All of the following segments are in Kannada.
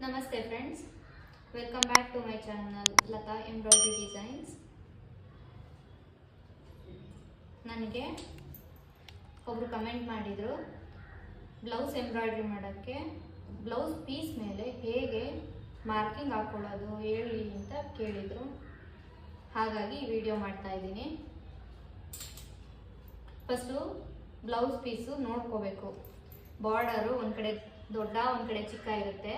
ನಮಸ್ತೆ friends, welcome back to my channel Lata embroidery designs. ನನಗೆ ಒಬ್ಬರು ಕಮೆಂಟ್ ಮಾಡಿದರು, ಬ್ಲೌಸ್ ಎಂಬ್ರಾಯ್ಡ್ರಿ ಮಾಡೋಕ್ಕೆ ಬ್ಲೌಸ್ ಪೀಸ್ ಮೇಲೆ ಹೇಗೆ ಮಾರ್ಕಿಂಗ್ ಹಾಕ್ಕೊಳ್ಳೋದು ಹೇಳಿ ಅಂತ ಕೇಳಿದರು. ಹಾಗಾಗಿ ಈ ವಿಡಿಯೋ ಮಾಡ್ತಾ ಇದ್ದೀನಿ. ಫಸ್ಟು ಬ್ಲೌಸ್ ಪೀಸು ನೋಡ್ಕೋಬೇಕು. ಬಾರ್ಡರು ಒಂದು ಕಡೆ ದೊಡ್ಡ ಒಂದು ಕಡೆ ಚಿಕ್ಕ ಇರುತ್ತೆ.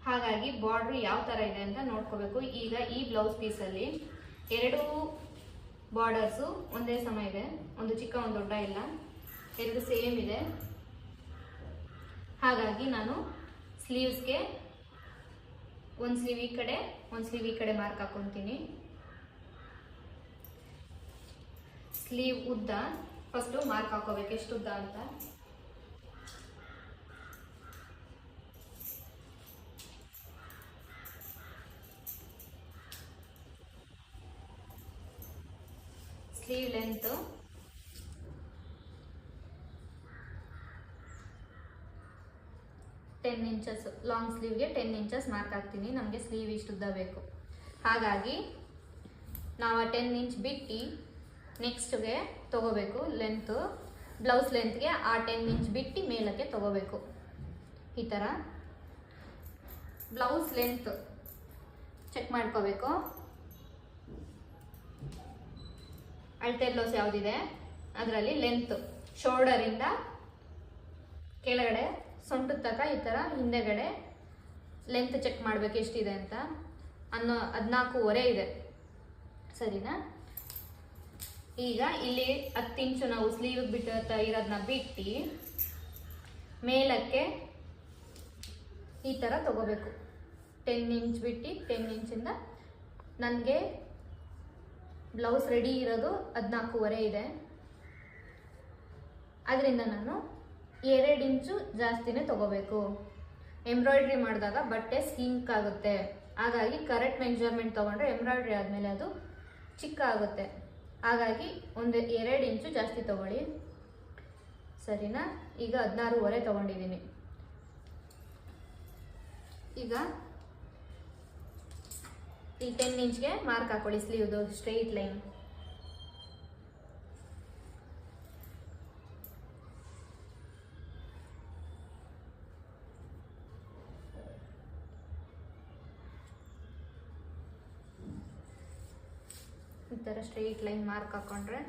ಹಾಗಾಗಿ ಬಾರ್ಡ್ರು ಯಾವ ಥರ ಇದೆ ಅಂತ ನೋಡ್ಕೋಬೇಕು. ಈಗ ಈ ಬ್ಲೌಸ್ ಪೀಸಲ್ಲಿ ಎರಡು ಬಾರ್ಡರ್ಸು ಒಂದೇ ಸಮ ಇದೆ, ಒಂದು ಚಿಕ್ಕ ಒಂದು ದೊಡ್ಡ ಇಲ್ಲ, ಎರಡು ಸೇಮ್ ಇದೆ. ಹಾಗಾಗಿ ನಾನು ಸ್ಲೀವ್ಸ್ಗೆ ಒಂದು ಸ್ಲೀವ್ ಈ ಕಡೆ ಒಂದು ಸ್ಲೀವ್ ಈ ಕಡೆ ಮಾರ್ಕ್ ಹಾಕ್ಕೊತೀನಿ. ಸ್ಲೀವ್ ಉದ್ದ ಫಸ್ಟು ಮಾರ್ಕ್ ಹಾಕೋಬೇಕು, ಎಷ್ಟು ಉದ್ದ ಅಂತ. ಸ್ಲೀವ್ ಲೆಂತ್ 10 ಇಂಚಸ್, ಲಾಂಗ್ ಸ್ಲೀವ್ಗೆ 10 ಇಂಚಸ್ ಮಾರ್ಕ್ ಹಾಕ್ತೀನಿ. ನಮಗೆ ಸ್ಲೀವ್ ಇಷ್ಟು ಉದ್ದ ಬೇಕು. ಹಾಗಾಗಿ ನಾವು 10 ಇಂಚ್ ಬಿಟ್ಟು ನೆಕ್ಸ್ಟ್ಗೆ ತಗೋಬೇಕು ಲೆಂತು. ಬ್ಲೌಸ್ ಲೆಂತ್ಗೆ 10 ಇಂಚ್ ಬಿಟ್ಟು ಮೇಲಕ್ಕೆ ತಗೋಬೇಕು. ಈ ಥರ ಬ್ಲೌಸ್ ಲೆಂತ್ ಚೆಕ್ ಮಾಡ್ಕೋಬೇಕು. ಅಳತೆ ಬ್ಲೌಸ್ ಯಾವುದಿದೆ ಅದರಲ್ಲಿ ಲೆಂತ್ ಶೋಲ್ಡರಿಂದ ಕೆಳಗಡೆ ಸೊಂಟದ ತನಕ ಈ ಥರ ಹಿಂದೆಗಡೆ ಲೆಂತ್ ಚೆಕ್ ಮಾಡಬೇಕು ಎಷ್ಟಿದೆ ಅಂತ. 14.5 ಇದೆ, ಸರಿನಾ? ಈಗ ಇಲ್ಲಿ 10 ಇಂಚು ನಾವು ಸ್ಲೀವ್ಗೆ ಬಿಟ್ಟು ಇರೋದನ್ನ ಬಿಟ್ಟು ಮೇಲಕ್ಕೆ ಈ ಥರ ತಗೋಬೇಕು. 10 ಇಂಚ್ ಬಿಟ್ಟು 10 ಇಂಚಿಂದ ನನಗೆ ಬ್ಲೌಸ್ ರೆಡಿ ಇರೋದು 14.5 ಇದೆ. ಅದರಿಂದ ನಾನು 2 ಇಂಚು ಜಾಸ್ತಿನೇ ತಗೋಬೇಕು. ಎಂಬ್ರಾಯ್ಡ್ರಿ ಮಾಡಿದಾಗ ಬಟ್ಟೆ ಸಿಂಕ್ ಆಗುತ್ತೆ. ಹಾಗಾಗಿ ಕರೆಕ್ಟ್ ಮೆಜರ್ಮೆಂಟ್ ತೊಗೊಂಡ್ರೆ ಎಂಬ್ರಾಯ್ಡ್ರಿ ಆದಮೇಲೆ ಅದು ಚಿಕ್ಕ ಆಗುತ್ತೆ. ಹಾಗಾಗಿ ಒಂದು 2 ಇಂಚು ಜಾಸ್ತಿ ತಗೊಳ್ಳಿ, ಸರಿನಾ? ಈಗ 16.5 ತಗೊಂಡಿದ್ದೀನಿ. ಈಗ ಈ 10 ಇಂಚ್ಗೆ ಮಾರ್ಕ್ ಹಾಕೊಳ್ಳಿ ಸ್ಲೀವ್ದು ಸ್ಟ್ರೈಟ್ ಲೈನ್. ಈ ಥರ ಸ್ಟ್ರೈಟ್ ಲೈನ್ ಮಾರ್ಕ್ ಹಾಕೊಂಡ್ರೆ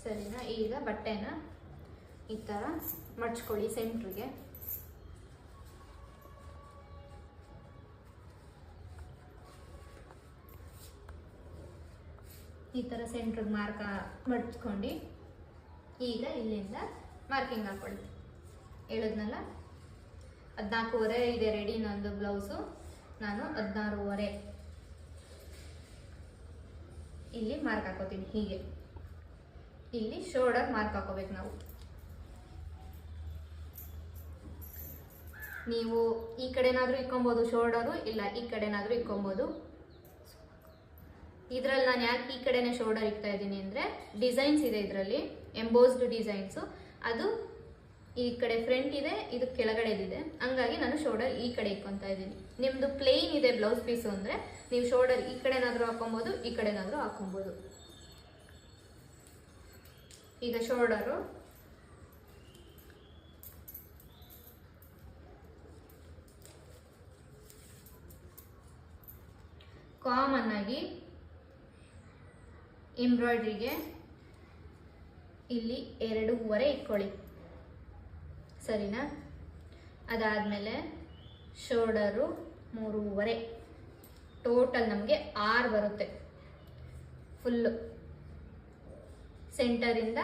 ಸರಿನಾ? ಈಗ ಬಟ್ಟೆನ ಈ ಥರ ಮಡ್ಚ್ಕೊಳ್ಳಿ ಸೆಂಟ್ರಿಗೆ. ಈ ಥರ ಸೆಂಟ್ರಿಗೆ ಮಾರ್ಕ್ ಮಡ್ಚ್ಕೊಂಡು ಈಗ ಇಲ್ಲಿಂದ ಮಾರ್ಕಿಂಗ್ ಹಾಕೊಳ್ಳಿ. ಹೇಳಿದ್ನಲ್ಲ 14.5 ಇದೆ ರೆಡಿ ನಂದು ಬ್ಲೌಸು. ನಾನು 16.5 ಇಲ್ಲಿ ಮಾರ್ಕ್ ಹಾಕೋತೀನಿ. ಹೀಗೆ ಇಲ್ಲಿ ಶೋಲ್ಡರ್ ಮಾರ್ಕ್ ಹಾಕೋಬೇಕು ನಾವು. ನೀವು ಈ ಕಡೆನಾದ್ರೂ ಇಕ್ಕೊಬೋದು ಶೋಲ್ಡರು, ಇಲ್ಲ ಈ ಕಡೆನಾದ್ರೂ ಇಕ್ಕೊಬೋದು. ಇದರಲ್ಲಿ ನಾನು ಯಾಕೆ ಈ ಕಡೆನೇ ಶೋಲ್ಡರ್ ಇಕ್ತಾ ಇದ್ದೀನಿ ಅಂದರೆ ಡಿಸೈನ್ಸ್ ಇದೆ ಇದರಲ್ಲಿ, ಎಂಬೋಸ್ಡ್ ಡಿಸೈನ್ಸು. ಅದು ಈ ಕಡೆ ಫ್ರಂಟ್ ಇದೆ, ಇದು ಕೆಳಗಡೆದಿದೆ. ಹಂಗಾಗಿ ನಾನು ಶೋಲ್ಡರ್ ಈ ಕಡೆ ಇಕ್ಕೊತಾ ಇದ್ದೀನಿ. ನಿಮ್ಮದು ಪ್ಲೇನ್ ಇದೆ ಬ್ಲೌಸ್ ಪೀಸು ಅಂದರೆ ನೀವು ಶೋಲ್ಡರ್ ಈ ಕಡೆನಾದ್ರೂ ಹಾಕೊಬೋದು, ಈ ಕಡೆನಾದ್ರೂ ಹಾಕೊಬೋದು. ಈಗ ಶೋಲ್ಡರು ಕಾಮನ್ ಆಗಿ ಎಂಬ್ರಾಯ್ಡ್ರಿಗೆ ಇಲ್ಲಿ 2.5 ಇಟ್ಕೊಳ್ಳಿ, ಸರಿನಾ? ಅದಾದಮೇಲೆ ಶೋಲ್ಡರು 3.5, ಟೋಟಲ್ ನಮಗೆ 6 ಬರುತ್ತೆ. ಫುಲ್ಲು ಸೆಂಟರಿಂದ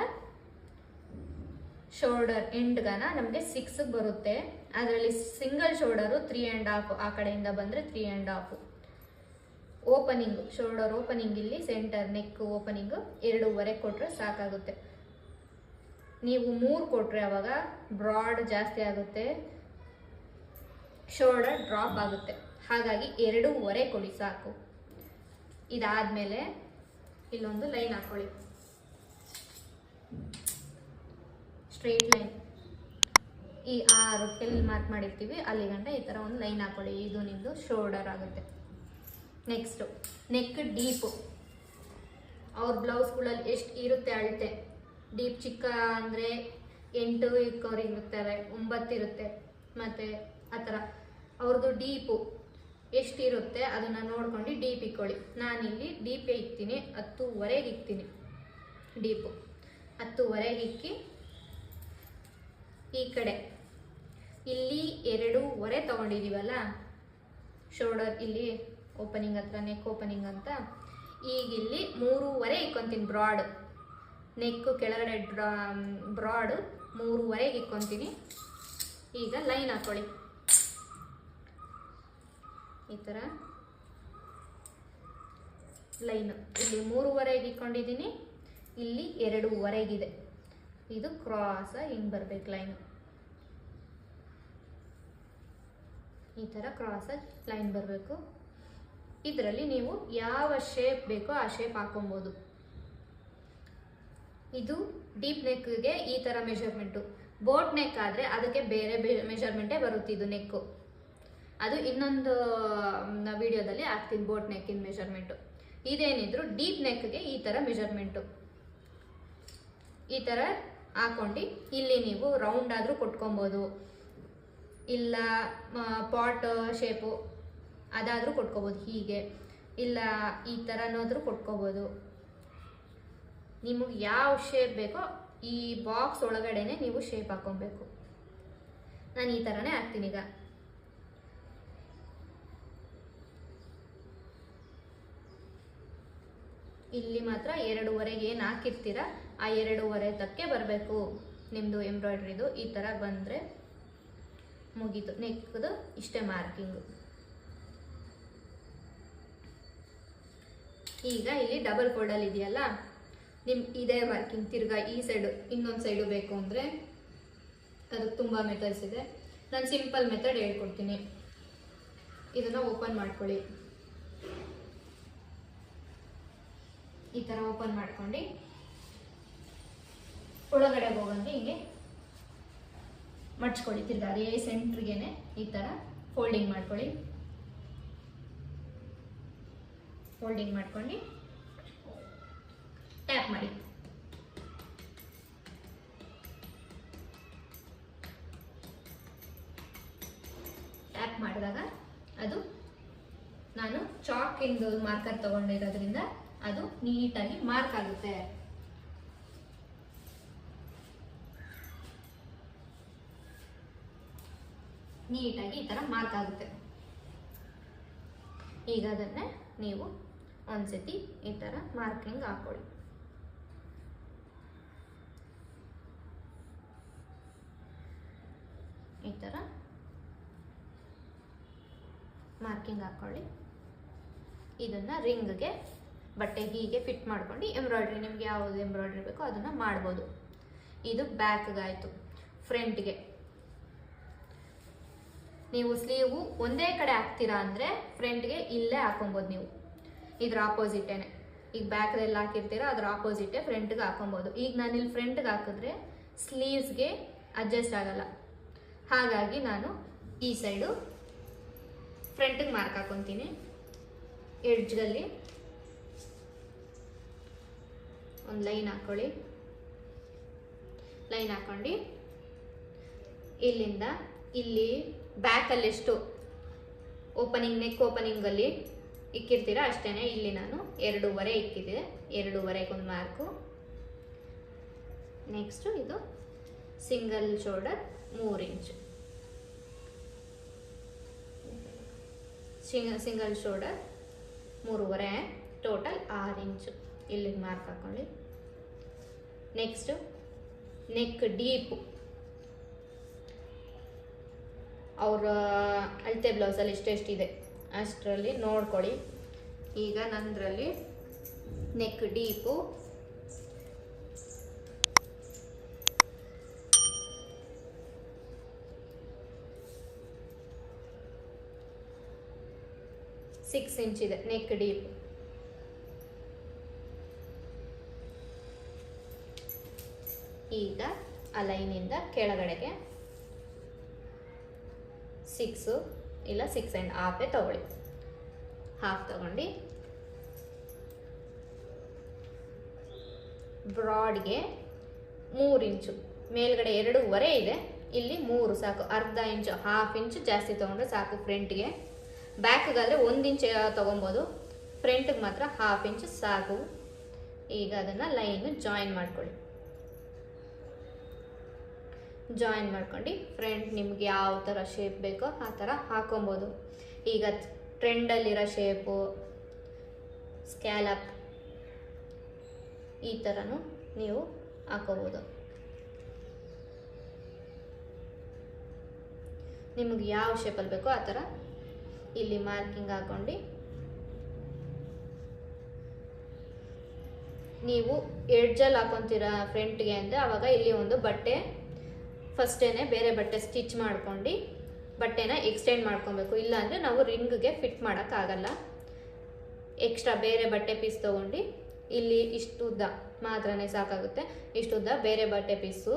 ಶೋಲ್ಡರ್ ಎಂಡ್ಗನ ನಮಗೆ 6 ಬರುತ್ತೆ. ಅದರಲ್ಲಿ ಸಿಂಗಲ್ ಶೋಲ್ಡರು 3.5, ಆ ಕಡೆಯಿಂದ ಬಂದರೆ 3.5. ಓಪನಿಂಗು ಶೋಲ್ಡರ್ ಓಪನಿಂಗ್ ಇಲ್ಲಿ ಸೆಂಟರ್ ನೆಕ್ ಓಪನಿಂಗು 2.5 ಕೊಟ್ಟರೆ ಸಾಕಾಗುತ್ತೆ. ನೀವು 3 ಕೊಟ್ಟರೆ ಅವಾಗ ಬ್ರಾಡ್ ಜಾಸ್ತಿ ಆಗುತ್ತೆ, ಶೋಲ್ಡರ್ ಡ್ರಾಪ್ ಆಗುತ್ತೆ. ಹಾಗಾಗಿ 2.5 ಕೊಡಿ ಸಾಕು. ಇದಾದ್ಮೇಲೆ ಇಲ್ಲೊಂದು ಲೈನ್ ಹಾಕೊಳ್ಳಿ, ಸ್ಟ್ರೈಟ್ ಲೈನ್. ಈ 6 ಎಲ್ಲಿ ಮಾರ್ಕ್ ಮಾಡಿರ್ತೀವಿ ಅಲ್ಲಿ ಗಂಟ ಈ ಥರ ಒಂದು ಲೈನ್ ಹಾಕೊಳ್ಳಿ. ಇದು ನಿಮ್ಮದು ಶೋಲ್ಡರ್ ಆಗುತ್ತೆ. Next neck deep. ಅವ್ರ ಬ್ಲೌಸ್ಗಳಲ್ಲಿ ಎಷ್ಟು ಇರುತ್ತೆ ಅಳತೆ. ಡೀಪ್ ಚಿಕ್ಕ ಅಂದರೆ 8 ಇರುತ್ತವೆ, 9 ಇರುತ್ತೆ, ಮತ್ತು ಆ ಥರ ಅವ್ರದ್ದು ಡೀಪು ಎಷ್ಟಿರುತ್ತೆ ಅದನ್ನು ನೋಡ್ಕೊಂಡು ಡೀಪ್ ಇಕ್ಕೊಳ್ಳಿ. ನಾನಿಲ್ಲಿ ಡೀಪೇ ಇಕ್ತೀನಿ, 10ವರೆಗೆ ಇಕ್ತೀನಿ. ಡೀಪು 10ವರೆಗೆ ಇಕ್ಕಿ ಈ ಕಡೆ ಇಲ್ಲಿ 2ವರೆ ತೊಗೊಂಡಿದ್ದೀವಲ್ಲ ಶೋಲ್ಡರ್, ಇಲ್ಲಿ ಓಪನಿಂಗ್ ಹತ್ರ ನೆಕ್ ಓಪನಿಂಗ್ ಅಂತ, ಈಗ ಇಲ್ಲಿ 3ವರೆ ಇಕ್ಕೊತೀನಿ. ಬ್ರಾಡ್ ನೆಕ್ಕು ಕೆಳಗಡೆ ಬ್ರಾಡ್ 3ವರೆಗೆ ಇಕ್ಕೊತೀನಿ. ಈಗ ಲೈನ್ ಹಾಕೊಳ್ಳಿ ಈ ಥರ ಲೈನು. ಇಲ್ಲಿ 3ವರೆಗೆ ಇಕ್ಕೊಂಡಿದ್ದೀನಿ, ಇಲ್ಲಿ 2ವರೆಗಿದೆ. ಇದು ಕ್ರಾಸ ಹಿಂಗೆ ಬರಬೇಕು ಲೈನು. ಈ ಥರ ಕ್ರಾಸಾಗಿ ಲೈನ್ ಬರಬೇಕು. ಇದರಲ್ಲಿ ನೀವು ಯಾವ ಶೇಪ್ ಬೇಕೋ ಆ ಶೇಪ್ ಹಾಕೊಬೋದು. ಇದು ಡೀಪ್ ನೆಕ್ಗೆ ಈ ಥರ ಮೆಷರ್ಮೆಂಟು. ಬೋಟ್ ನೆಕ್ ಆದರೆ ಅದಕ್ಕೆ ಬೇರೆ ಮೆಷರ್ಮೆಂಟೇ ಬರುತ್ತೆ. ಇದು ನೆಕ್ಕು ಅದು ಇನ್ನೊಂದು ವಿಡಿಯೋದಲ್ಲಿ ಹಾಕ್ತೀನಿ, ಬೋಟ್ ನೆಕ್ಕಿನ ಮೆಷರ್ಮೆಂಟು. ಇದೇನಿದ್ರು ಡೀಪ್ ನೆಕ್ಗೆ ಈ ಥರ ಮೆಷರ್ಮೆಂಟು. ಈ ಥರ ಹಾಕೊಂಡು ಇಲ್ಲಿ ನೀವು ರೌಂಡ್ ಆದರೂ ಕೊಟ್ಕೊಬೋದು, ಇಲ್ಲ ಪಾಟ್ ಶೇಪು ಅದಾದರೂ ಕೊಟ್ಕೋಬೋದು, ಹೀಗೆ ಇಲ್ಲ ಈ ಥರನಾದರೂ ಕೊಟ್ಕೋಬೋದು. ನಿಮಗೆ ಯಾವ ಶೇಪ್ ಬೇಕೋ ಈ ಬಾಕ್ಸ್ ಒಳಗಡೆನೆ ನೀವು ಶೇಪ್ ಹಾಕೊಬೇಕು. ನಾನು ಈ ಥರನೇ ಹಾಕ್ತೀನಿ. ಈಗ ಇಲ್ಲಿ ಮಾತ್ರ 2ವರೆಗೆ ಏನು ಹಾಕಿರ್ತೀರ ಆ 2ವರೆ ತಕ್ಕೆ ಬರಬೇಕು ನಿಮ್ಮದು ಎಂಬ್ರಾಯ್ಡ್ರಿದು. ಈ ಥರ ಬಂದರೆ ಮುಗೀತು. ನೆಕ್ದು ಇಷ್ಟೇ ಮಾರ್ಕಿಂಗು. ಈಗ ಇಲ್ಲಿ ಡಬಲ್ ಫೋಲ್ಡಲ್ಲಿ ಇದೆಯಲ್ಲ, ಇದೇ ಮಾರ್ಕಿಂಗ್ ತಿರ್ಗಾ ಈ ಸೈಡು ಇನ್ನೊಂದು ಸೈಡು ಬೇಕು ಅಂದರೆ ಅದಕ್ಕೆ ತುಂಬ ಮೆಥಡ್ಸ್ ಇದೆ. ನಾನು ಸಿಂಪಲ್ ಮೆಥಡ್ ಹೇಳ್ಕೊಡ್ತೀನಿ. ಇದನ್ನು ಓಪನ್ ಮಾಡ್ಕೊಳ್ಳಿ. ಈ ಥರ ಓಪನ್ ಮಾಡ್ಕೊಂಡು ಒಳಗಡೆ ಹೋಗಂಗೆ ಹಿಂಗೆ ಮಡ್ಚ್ಕೊಳ್ಳಿ. ತಿರ್ಗಾ ಅದೇ ಸೆಂಟ್ರಿಗೇನೆ ಈ ಥರ ಫೋಲ್ಡಿಂಗ್ ಮಾಡ್ಕೊಳ್ಳಿ. ಫೋಲ್ಡಿಂಗ್ ಮಾಡ್ಕೊಂಡು ಟ್ಯಾಪ್ ಮಾಡಿ. ಟ್ಯಾಪ್ ಮಾಡಿದಾಗ ಅದು ನಾನು ಚಾಕಿಂದು ಮಾರ್ಕರ್ ತಗೊಂಡಿರೋದ್ರಿಂದ ಅದು ನೀಟಾಗಿ ಮಾರ್ಕ್ ಆಗುತ್ತೆ. ನೀಟಾಗಿ ಈ ಥರ ಮಾರ್ಕ್ ಆಗುತ್ತೆ. ಈಗ ಅದನ್ನೇ ನೀವು ಒಂದ್ಸತಿ ಈ ಥರ ಮಾರ್ಕಿಂಗ್ ಹಾಕೊಳ್ಳಿ. ಈ ಥರ ಮಾರ್ಕಿಂಗ್ ಹಾಕೊಳ್ಳಿ. ಇದನ್ನು ರಿಂಗ್ಗೆ ಬಟ್ಟೆ ಹೀಗೆ ಫಿಟ್ ಮಾಡ್ಕೊಂಡು ಎಂಬ್ರಾಯ್ಡ್ರಿ ನಿಮ್ಗೆ ಯಾವುದು ಎಂಬ್ರಾಯ್ಡ್ರಿ ಬೇಕೋ ಅದನ್ನು ಮಾಡ್ಬೋದು. ಇದು ಬ್ಯಾಕ್ಗಾಯಿತು. ಫ್ರಂಟ್ಗೆ ನೀವು ಸ್ಲೀವು ಒಂದೇ ಕಡೆ ಹಾಕ್ತೀರಾ ಅಂದರೆ ಫ್ರಂಟ್ಗೆ ಇಲ್ಲೇ ಹಾಕೊಬೋದು. ನೀವು ಇದ್ರ ಆಪೋಸಿಟೇನೆ, ಈಗ ಬ್ಯಾಕ್ದಲ್ಲಿ ಹಾಕಿರ್ತೀರಾ ಅದ್ರ ಆಪೋಸಿಟೇ ಫ್ರಂಟ್ಗೆ ಹಾಕೊಬೋದು. ಈಗ ನಾನು ಇಲ್ಲಿ ಫ್ರಂಟ್ಗೆ ಹಾಕಿದ್ರೆ ಸ್ಲೀವ್ಸ್ಗೆ ಅಡ್ಜಸ್ಟ್ ಆಗಲ್ಲ, ಹಾಗಾಗಿ ನಾನು ಈ ಸೈಡು ಫ್ರಂಟಿಗೆ ಮಾರ್ಕ್ ಹಾಕೊತೀನಿ. ಎಡ್ಜ್ಗಲ್ಲಿ ಒಂದು ಲೈನ್ ಹಾಕೊಳ್ಳಿ. ಲೈನ್ ಹಾಕೊಂಡು ಇಲ್ಲಿಂದ ಇಲ್ಲಿ ಬ್ಯಾಕಲ್ಲಿ ಎಷ್ಟು ಓಪನಿಂಗ್ ನೆಕ್ ಓಪನಿಂಗಲ್ಲಿ ಇಕ್ಕಿರ್ತೀರಾ ಅಷ್ಟೇ. ಇಲ್ಲಿ ನಾನು 2ವರೆ ಇಕ್ಕಿದೆ, 2ವರೆಗೆ ಒಂದು ಮಾರ್ಕು. ನೆಕ್ಸ್ಟು ಇದು single shoulder 3 inch, single shoulder 3ವರೆ, ಟೋಟಲ್ 6 ಇಂಚು. ಇಲ್ಲಿಗೆ ಮಾರ್ಕ್ ಹಾಕೊಳ್ಳಿ. ನೆಕ್ಸ್ಟು ನೆಕ್ ಡೀಪು ಅವರ ಅಳತೆ ಬ್ಲೌಸಲ್ಲಿ ಎಷ್ಟೆಷ್ಟಿದೆ ಅಷ್ಟರಲ್ಲಿ ನೋಡ್ಕೊಳ್ಳಿ. ಈಗ ನಂದರಲ್ಲಿ ನೆಕ್ ಡೀಪು 6 ಇಂಚ್ ಇದೆ. ನೆಕ್ ಡೀಪ್ ಈಗ ಆ ಲೈನಿಂದ ಕೆಳಗಡೆಗೆ 6 ಇಲ್ಲ 6.5 ತಗೊಳ್ಳಿ. ಹಾಫ್ ತಗೊಂಡು ಬ್ರಾಡ್ಗೆ 3 ಇಂಚು, ಮೇಲ್ಗಡೆ 2.5 ಇದೆ, ಇಲ್ಲಿ 3 ಸಾಕು. ಅರ್ಧ ಇಂಚು, ಹಾಫ್ ಇಂಚು ಜಾಸ್ತಿ ತೊಗೊಂಡ್ರೆ ಸಾಕು ಫ್ರಂಟ್ಗೆ. ಬ್ಯಾಕ್ಗಾದರೆ 1 ಇಂಚ್ ತೊಗೊಬೋದು, ಫ್ರಂಟ್ಗೆ ಮಾತ್ರ ಹಾಫ್ ಇಂಚು ಸಾಕು. ಈಗ ಅದನ್ನು ಲೈನು ಜಾಯಿನ್ ಮಾಡ್ಕೊಳ್ಳಿ. ಜಾಯಿನ್ ಮಾಡ್ಕೊಂಡು ಫ್ರಂಟ್ ನಿಮ್ಗೆ ಯಾವ ಥರ ಶೇಪ್ ಬೇಕೋ ಆ ಥರ ಹಾಕೊಬೋದು. ಈಗ ಟ್ರೆಂಡಲ್ಲಿರೋ ಶೇಪು, ಸ್ಕ್ಯಾಲಪ್ ಈ ಥರನೂ ನೀವು ಹಾಕೋಬೋದು. ನಿಮಗೆ ಯಾವ ಶೇಪಲ್ಲಿ ಬೇಕೋ ಆ ಥರ ಇಲ್ಲಿ ಮಾರ್ಕಿಂಗ್ ಹಾಕೊಂಡು ನೀವು ಎಡ್ಜಲ್ಲಿ ಹಾಕೊತೀರಾ ಫ್ರಂಟ್ಗೆ ಅಂದರೆ ಆವಾಗ ಇಲ್ಲಿ ಒಂದು ಬಟ್ಟೆ ಫಸ್ಟೇನೆ ಬೇರೆ ಬಟ್ಟೆ ಸ್ಟಿಚ್ ಮಾಡ್ಕೊಂಡು ಬಟ್ಟೆನ ಎಕ್ಸ್ಟೆಂಡ್ ಮಾಡ್ಕೊಬೇಕು. ಇಲ್ಲಾಂದರೆ ನಾವು ರಿಂಗ್ಗೆ ಫಿಟ್ ಮಾಡೋಕ್ಕಾಗಲ್ಲ. ಎಕ್ಸ್ಟ್ರಾ ಬೇರೆ ಬಟ್ಟೆ ಪೀಸ್ ತೊಗೊಂಡು ಇಲ್ಲಿ ಇಷ್ಟು ಉದ್ದ ಮಾತ್ರನೇ ಸಾಕಾಗುತ್ತೆ, ಇಷ್ಟು ಉದ್ದ ಬೇರೆ ಬಟ್ಟೆ ಪೀಸು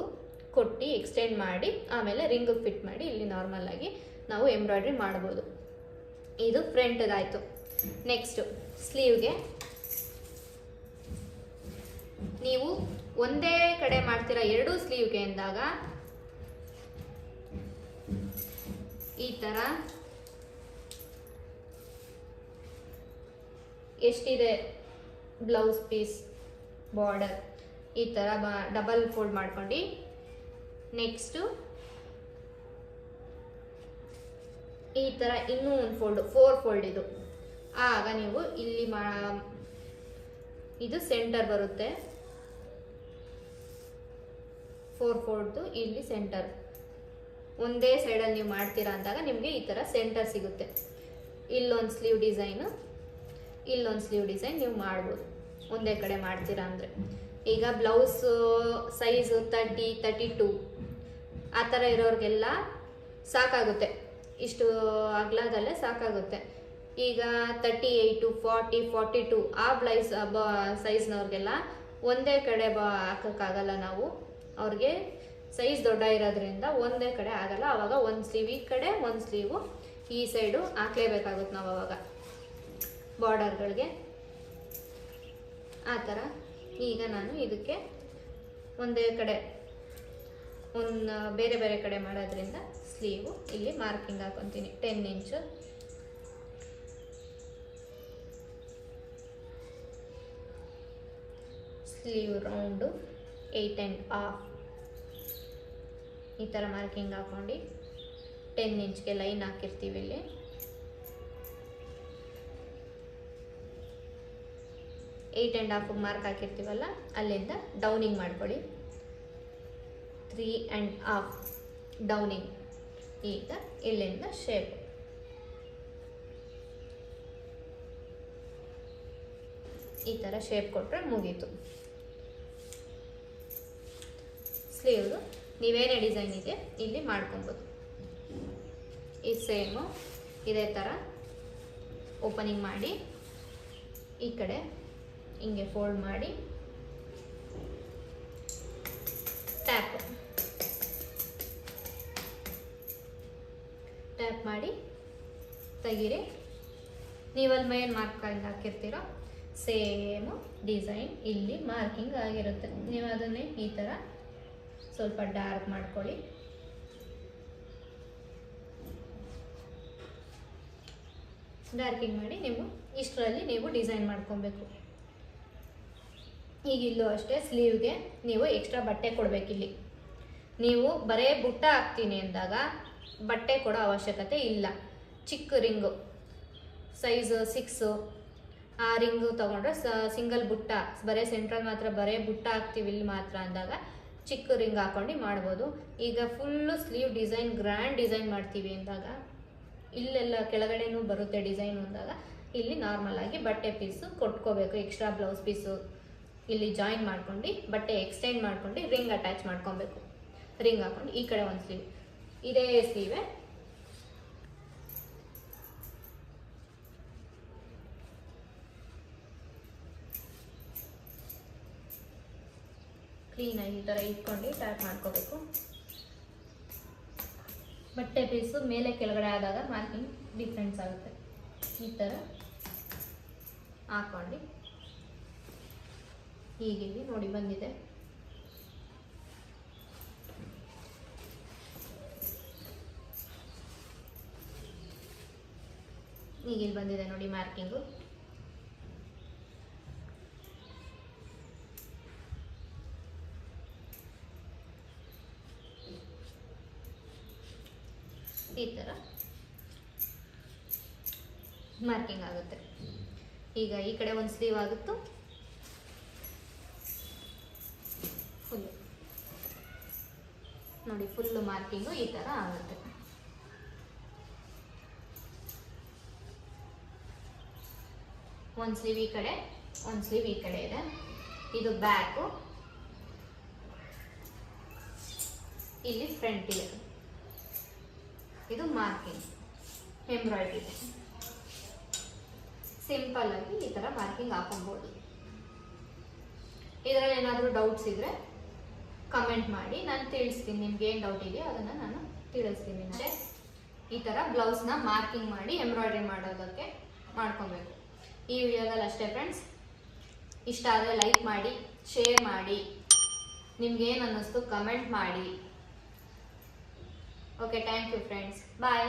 ಕೊಟ್ಟು ಎಕ್ಸ್ಟೆಂಡ್ ಮಾಡಿ ಆಮೇಲೆ ರಿಂಗಿಗೆ ಫಿಟ್ ಮಾಡಿ ಇಲ್ಲಿ ನಾರ್ಮಲಾಗಿ ನಾವು ಎಂಬ್ರಾಯ್ಡ್ರಿ ಮಾಡ್ಬೋದು. ಇದು ಫ್ರಂಟ್ದಾಯಿತು. ನೆಕ್ಸ್ಟು ಸ್ಲೀವ್ಗೆ ನೀವು ಒಂದೇ ಕಡೆ ಮಾಡ್ತೀರಾ ಎರಡೂ ಸ್ಲೀವ್ಗೆ ಅಂದಾಗ ಈ ಥರ ಎಷ್ಟಿದೆ ಬ್ಲೌಸ್ ಪೀಸ್ ಬಾರ್ಡರ್ ಈ ಥರ ಡಬಲ್ ಫೋಲ್ಡ್ ಮಾಡ್ಕೊಂಡು ನೆಕ್ಸ್ಟು ಈ ಥರ ಇನ್ನೂ ಒಂದು ಫೋಲ್ಡು 4 ಫೋಲ್ಡ್ ಇದು. ಆಗ ನೀವು ಇಲ್ಲಿ ಇದು ಸೆಂಟರ್ ಬರುತ್ತೆ, 4 ಫೋಲ್ಡ್ದು ಇಲ್ಲಿ ಸೆಂಟರ್. ಒಂದೇ ಸೈಡಲ್ಲಿ ನೀವು ಮಾಡ್ತೀರಾ ಅಂದಾಗ ನಿಮಗೆ ಈ ಥರ ಸೆಂಟರ್ ಸಿಗುತ್ತೆ. ಇಲ್ಲೊಂದು ಸ್ಲೀವ್ ಡಿಸೈನು, ಇಲ್ಲೊಂದು ಸ್ಲೀವ್ ಡಿಸೈನ್ ನೀವು ಮಾಡ್ಬೋದು ಒಂದೇ ಕಡೆ ಮಾಡ್ತೀರಾ ಅಂದರೆ. ಈಗ ಬ್ಲೌಸು ಸೈಜು 30, 32 ಆ ಥರ ಇರೋರಿಗೆಲ್ಲ ಸಾಕಾಗುತ್ತೆ, ಇಷ್ಟು ಅಗಲದಲ್ಲೇ ಸಾಕಾಗುತ್ತೆ. ಈಗ 38, 40, 42 ಆ ಸೈಜ್ನವ್ರಿಗೆಲ್ಲ ಒಂದೇ ಕಡೆ ಹಾಕೋಕ್ಕಾಗಲ್ಲ ನಾವು. ಅವ್ರಿಗೆ ಸೈಜ್ ದೊಡ್ಡ ಇರೋದ್ರಿಂದ ಒಂದೇ ಕಡೆ ಆಗಲ್ಲ. ಆವಾಗ ಒಂದು ಸ್ಲೀವ್ ಈ ಕಡೆ, ಒಂದು ಸ್ಲೀವು ಈ ಸೈಡು ಹಾಕ್ಲೇಬೇಕಾಗುತ್ತೆ ನಾವು ಆವಾಗ ಬಾರ್ಡರ್ಗಳಿಗೆ ಆ ಥರ. ಈಗ ನಾನು ಇದಕ್ಕೆ ಒಂದೇ ಕಡೆ ಬೇರೆ ಬೇರೆ ಕಡೆ ಮಾಡೋದ್ರಿಂದ ಸ್ಲೀವು ಇಲ್ಲಿ ಮಾರ್ಕಿಂಗ್ ಹಾಕೊತೀನಿ 10 ಇಂಚು. ಸ್ಲೀವ್ ರೌಂಡು 8.5 ಈ ಥರ ಮಾರ್ಕಿಂಗ್ ಹಾಕೊಂಡು 10 ಇಂಚ್ಗೆ ಲೈನ್ ಹಾಕಿರ್ತೀವಿ. ಇಲ್ಲಿ 8.5 ಮಾರ್ಕ್ ಹಾಕಿರ್ತೀವಲ್ಲ ಅಲ್ಲಿಂದ ಡೌನಿಂಗ್ ಮಾಡ್ಕೊಳ್ಳಿ, 3.5 ಡೌನಿಂಗ್. ಈಗ ಇಲ್ಲಿಂದ ಶೇಪ್ ಈ ಥರ ಶೇಪ್ ಕೊಟ್ಟರೆ ಮುಗೀತು. ಸ್ಲೀವ್ದು ನೀವೇನೇ ಡಿಸೈನ್ ಇದೆ ಇಲ್ಲಿ ಮಾಡ್ಕೊಬೋದು. ಇದು ಸೇಮು ಇದೇ ಥರ ಓಪನಿಂಗ್ ಮಾಡಿ ಈ ಕಡೆ ಹಿಂಗೆ ಫೋಲ್ಡ್ ಮಾಡಿ ಟ್ಯಾಪ್ ಮಾಡಿ ತೆಗೀರಿ. ನೀವಲ್ಲಿ ಮೇನ್ ಮಾರ್ಕಿಂಗ್ ಹಾಕಿರ್ತೀರೋ ಸೇಮು ಡಿಸೈನ್ ಇಲ್ಲಿ ಮಾರ್ಕಿಂಗ್ ಆಗಿರುತ್ತೆ. ನೀವು ಅದನ್ನೇ ಈ ಥರ ಸ್ವಲ್ಪ ಡಾರ್ಕ್ ಮಾಡ್ಕೊಳ್ಳಿ. ಡಾರ್ಕಿಂಗ್ ಮಾಡಿ ನೀವು ಇಷ್ಟರಲ್ಲಿ ನೀವು ಡಿಸೈನ್ ಮಾಡ್ಕೊಬೇಕು. ಈಗ ಇಲ್ಲೂ ಅಷ್ಟೇ ಸ್ಲೀವ್ಗೆ ನೀವು ಎಕ್ಸ್ಟ್ರಾ ಬಟ್ಟೆ ಕೊಡಬೇಕಿಲ್ಲಿ. ನೀವು ಬರೇ ಬುಟ್ಟ ಹಾಕ್ತೀನಿ ಅಂದಾಗ ಬಟ್ಟೆ ಕೊಡೋ ಅವಶ್ಯಕತೆ ಇಲ್ಲ. ಚಿಕ್ಕ ರಿಂಗು ಸೈಜು 6 ಆ ರಿಂಗು ತೊಗೊಂಡ್ರೆ ಸಿಂಗಲ್ ಬುಟ್ಟ ಬರೇ ಸೆಂಟ್ರಲ್ ಮಾತ್ರ ಬರೇ ಬುಟ್ಟ ಹಾಕ್ತೀವಿ ಇಲ್ಲಿ ಮಾತ್ರ ಅಂದಾಗ ಚಿಕ್ಕ ರಿಂಗ್ ಹಾಕೊಂಡು ಮಾಡ್ಬೋದು. ಈಗ full sleeve design grand design ಮಾಡ್ತೀವಿ ಅಂದಾಗ ಇಲ್ಲೆಲ್ಲ ಕೆಳಗಡೆನೂ ಬರುತ್ತೆ ಡಿಸೈನ್ ಅಂದಾಗ ಇಲ್ಲಿ ನಾರ್ಮಲ್ ಆಗಿ ಬಟ್ಟೆ ಪೀಸು ಕೊಟ್ಕೋಬೇಕು. ಎಕ್ಸ್ಟ್ರಾ ಬ್ಲೌಸ್ ಪೀಸು ಇಲ್ಲಿ ಜಾಯಿನ್ ಮಾಡ್ಕೊಂಡು ಬಟ್ಟೆ ಎಕ್ಸ್ಟೆಂಡ್ ಮಾಡ್ಕೊಂಡು ರಿಂಗ್ ಅಟ್ಯಾಚ್ ಮಾಡ್ಕೊಬೇಕು. ರಿಂಗ್ ಹಾಕೊಂಡು ಈ ಕಡೆ ಒಂದು ಸ್ಲೀವ್ ಇದೇ ಸ್ಲೀವೇ ಕ್ಲೀನಾಗಿ ಈ ಥರ ಇಟ್ಕೊಂಡು ಟ್ಯಾಪ್ ಮಾಡ್ಕೋಬೇಕು. ಬಟ್ಟೆ ಪೀಸು ಮೇಲೆ ಕೆಳಗಡೆ ಆದಾಗ ಮಾರ್ಕಿಂಗ್ ಡಿಫ್ರೆನ್ಸ್ ಆಗುತ್ತೆ. ಈ ಥರ ಹಾಕೊಂಡು ಹೀಗೆ ನೋಡಿ ಬಂದಿದೆ. ಹೀಗೆ ಬಂದಿದೆ ನೋಡಿ ಮಾರ್ಕಿಂಗು. ಈ ಥರ ಮಾರ್ಕಿಂಗ್ ಆಗುತ್ತೆ. ಈಗ ಈ ಕಡೆ ಒಂದು ಸ್ಲೀವ್ ಆಗುತ್ತೋ ಫುಲ್ ನೋಡಿ, ಫುಲ್ಲು ಮಾರ್ಕಿಂಗು ಈ ಥರ ಆಗುತ್ತೆ. ಒಂದು ಸ್ಲೀವ್ ಈ ಕಡೆ, ಒಂದು ಸ್ಲೀವ್ ಈ ಕಡೆ ಇದೆ. ಇದು ಬ್ಯಾಕು, ಇಲ್ಲಿ ಫ್ರಂಟ್ ಇದೆ. ಇದು ಮಾರ್ಕಿಂಗ್ ಎಂಬ್ರಾಯ್ಡ್ರಿ. ಸಿಂಪಲ್ ಆಗಿ ಈ ಥರ ಮಾರ್ಕಿಂಗ್ ಹಾಕೊಬೋದು. ಇದರಲ್ಲಿ ಏನಾದರೂ ಡೌಟ್ಸ್ ಇದ್ರೆ ಕಮೆಂಟ್ ಮಾಡಿ, ನಾನು ತಿಳಿಸ್ತೀನಿ. ನಿಮ್ಗೆ ಏನು ಡೌಟ್ ಇದೆಯೋ ಅದನ್ನು ನಾನು ತಿಳಿಸ್ತೀನಿ. ಮತ್ತೆ ಈ ಥರ ಬ್ಲೌಸ್ನ ಮಾರ್ಕಿಂಗ್ ಮಾಡಿ ಎಂಬ್ರಾಯ್ಡ್ರಿ ಮಾಡೋದಕ್ಕೆ ಮಾಡ್ಕೊಬೇಕು. ಈ ವಿಡಿಯೋದಲ್ಲಿ ಅಷ್ಟೇ ಫ್ರೆಂಡ್ಸ್. ಇಷ್ಟ ಆದರೆ ಲೈಕ್ ಮಾಡಿ, ಶೇರ್ ಮಾಡಿ, ನಿಮ್ಗೇನು ಅನ್ನಿಸ್ತು ಕಮೆಂಟ್ ಮಾಡಿ. Okay, thank you friends, bye.